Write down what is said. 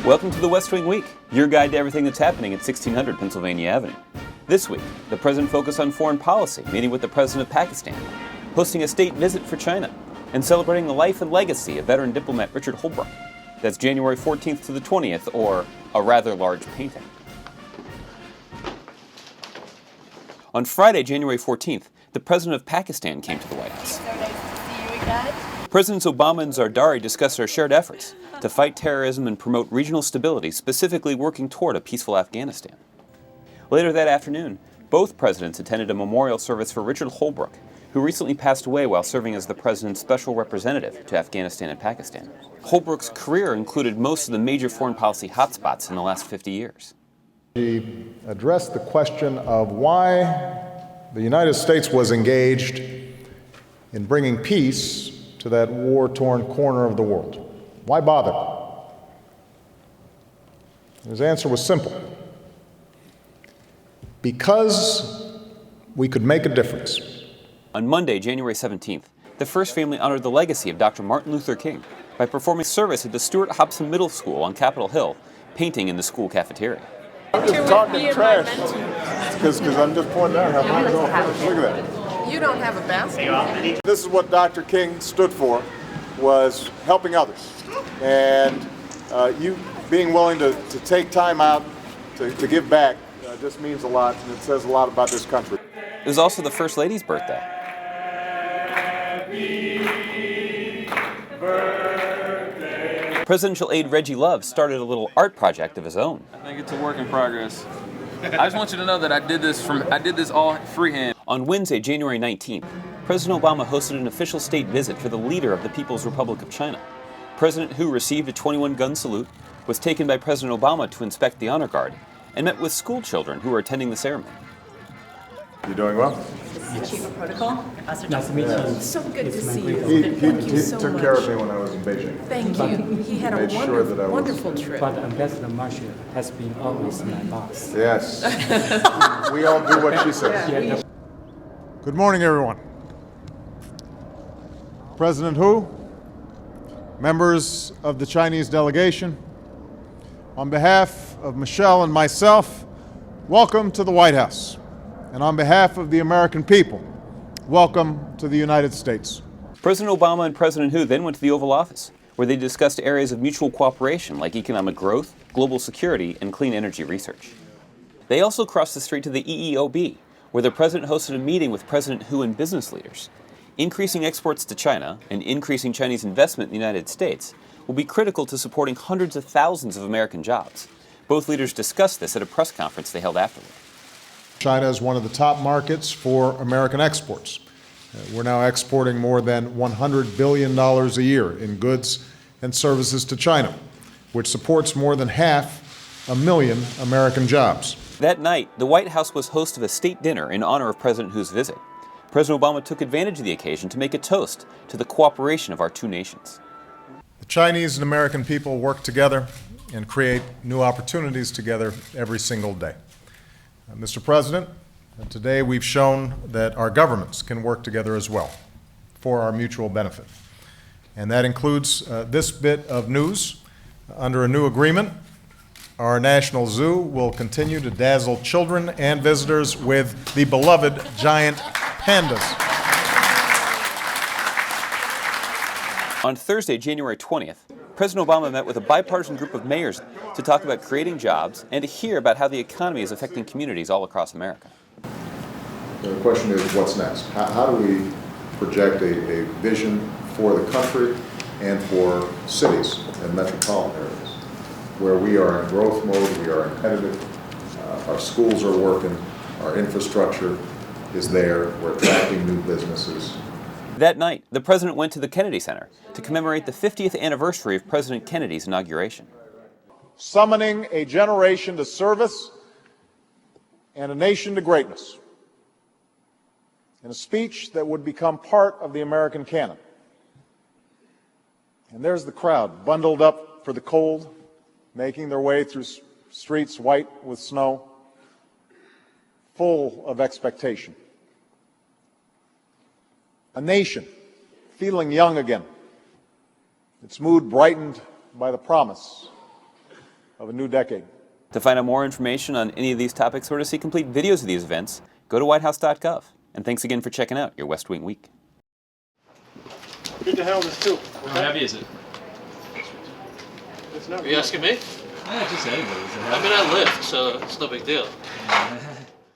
Welcome to the West Wing Week, your guide to everything that's happening at 1600 Pennsylvania Avenue. This week, the president focused on foreign policy, meeting with the president of Pakistan, hosting a state visit for China, and celebrating the life and legacy of veteran diplomat Richard Holbrooke. That's January 14th to the 20th, or a rather large painting. On Friday, January 14th, the president of Pakistan came to the White House. So nice to see you again. Presidents Obama and Zardari discussed our shared efforts to fight terrorism and promote regional stability, specifically working toward a peaceful Afghanistan. Later that afternoon, both presidents attended a memorial service for Richard Holbrooke, who recently passed away while serving as the president's special representative to Afghanistan and Pakistan. Holbrooke's career included most of the major foreign policy hotspots in the last 50 years. He addressed the question of why the United States was engaged in bringing peace to that war-torn corner of the world. Why bother? His answer was simple. Because we could make a difference. On Monday, January 17th, the First Family honored the legacy of Dr. Martin Luther King by performing service at the Stuart Hobson Middle School on Capitol Hill, painting in the school cafeteria. I'm just talking trash because I'm just pointing out how mine's all. Look at that. You don't have a basket. This is what Dr. King stood for, was helping others. And you being willing to take time out to give back just means a lot, and it says a lot about this country. It was also the First Lady's birthday. Presidential aide Reggie Love started a little art project of his own. I think it's a work in progress. I just want you to know that I did this all freehand. On Wednesday, January 19th, President Obama hosted an official state visit for the leader of the People's Republic of China. President Hu received a 21-gun salute, was taken by President Obama to inspect the honor guard, and met with school children who were attending the ceremony. You doing well? Chief of Protocol, Ambassador Nice to meet you. So good to see you. He took care of me when I was in Beijing. Thank you. He had a Made sure that I was- wonderful trip. But Ambassador Marshall has been always my boss. Yes. We all do what she says. Yeah, Good morning, everyone. President Hu, members of the Chinese delegation, on behalf of Michelle and myself, welcome to the White House. And on behalf of the American people, welcome to the United States. President Obama and President Hu then went to the Oval Office, where they discussed areas of mutual cooperation like economic growth, global security, and clean energy research. They also crossed the street to the EEOB, where the president hosted a meeting with President Hu and business leaders. Increasing exports to China and increasing Chinese investment in the United States will be critical to supporting hundreds of thousands of American jobs. Both leaders discussed this at a press conference they held afterward. China is one of the top markets for American exports. We're now exporting more than $100 billion a year in goods and services to China, which supports more than 500,000 American jobs. That night, the White House was host of a state dinner in honor of President Hu's visit. President Obama took advantage of the occasion to make a toast to the cooperation of our two nations. The Chinese and American people work together and create new opportunities together every single day. Mr. President, today we've shown that our governments can work together as well for our mutual benefit. And that includes this bit of news. Under a new agreement, our National Zoo will continue to dazzle children and visitors with the beloved giant pandas. On Thursday, January 20th, President Obama met with a bipartisan group of mayors to talk about creating jobs and to hear about how the economy is affecting communities all across America. The question is, what's next? How do we project a vision for the country and for cities and metropolitan areas where we are in growth mode, we are competitive, our schools are working, our infrastructure is there, we're attracting new businesses. That night, the president went to the Kennedy Center to commemorate the 50th anniversary of President Kennedy's inauguration. Summoning a generation to service and a nation to greatness, in a speech that would become part of the American canon. And there's the crowd, bundled up for the cold, making their way through streets white with snow, full of expectation. A nation feeling young again, its mood brightened by the promise of a new decade. To find out more information on any of these topics or to see complete videos of these events, go to whitehouse.gov. And thanks again for checking out your West Wing Week. Good to have this too. How heavy is it? It's not Are you asking me? Just anybody. I mean, I lift, so it's no big deal.